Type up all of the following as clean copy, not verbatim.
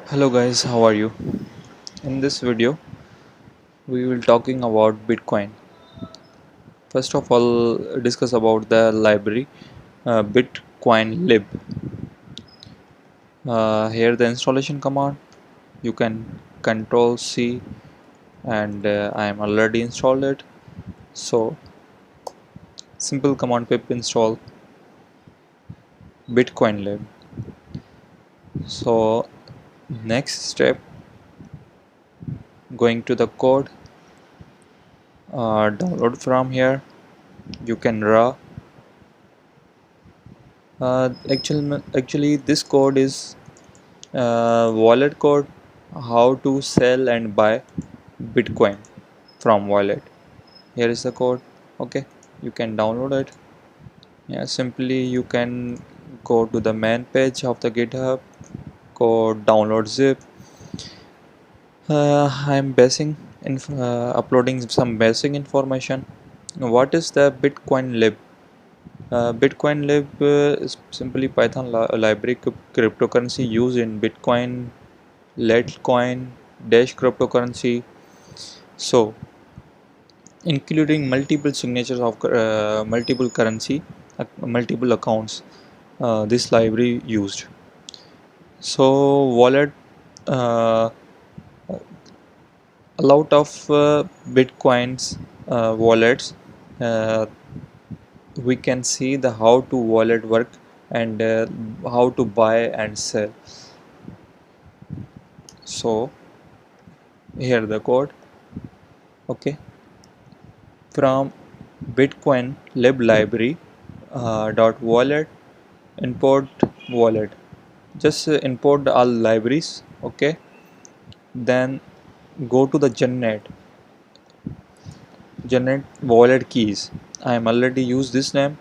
Hello guys, how are you? In this video, we will talking about Bitcoin. First of all, discuss about the library BitcoinLib. Here the installation command. You can Control C, and I am already installed it. So simple command pip install BitcoinLib. So next step, going to the code, download from here. You can raw. Actually, this code is wallet code, how to sell and buy Bitcoin from wallet. Here is the code. Okay, you can download it. Yeah, simply you can go to the main page of the GitHub, go download zip. I'm uploading some basic information. What is the BitcoinLib? BitcoinLib is simply Python library cryptocurrency used in Bitcoin, Litecoin, Dash cryptocurrency. So, including multiple signatures of multiple currency, multiple accounts, this library used. So, wallet, uh, a lot of Bitcoins wallets. Uh, we can see the how to wallet work and how to buy and sell. So, here the code. Okay, from Bitcoin lib library dot wallet import wallet, just import all libraries. Okay, then go to the generate wallet keys. I am already use this name,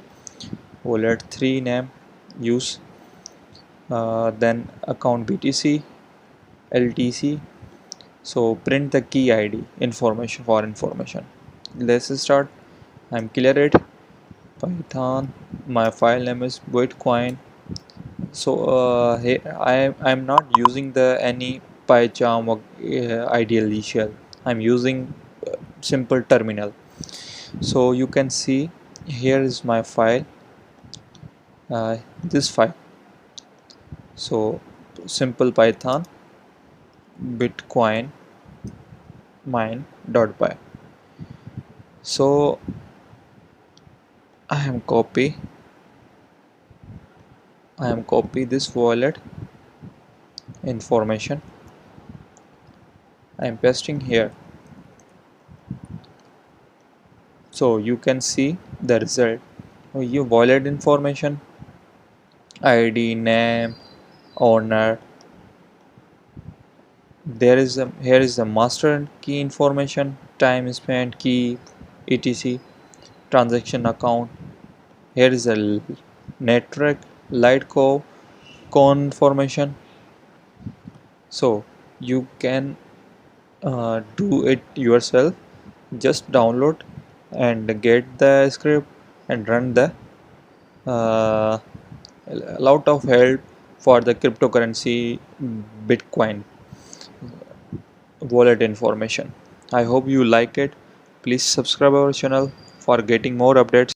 wallet 3 name, use then account BTC LTC. So print the key ID information for information. Let's start. I'm clear it. Python, my file name is Bitcoin. So hey, I'm not using the any PyCharm or ideally shell. I'm using simple terminal. So you can see here is my file, this file. So simple Python Bitcoin mine.py. So I am copy this wallet information. I am pasting here. So you can see the result. Your wallet information, ID, name, owner. Here is the master key information, time spent, key, etc. Transaction account. Here is a network, Litecoin information. So you can do it yourself. Just download and get the script and run the uh, a lot of help for the cryptocurrency Bitcoin wallet information. I hope you like it. Please subscribe our channel for getting more updates.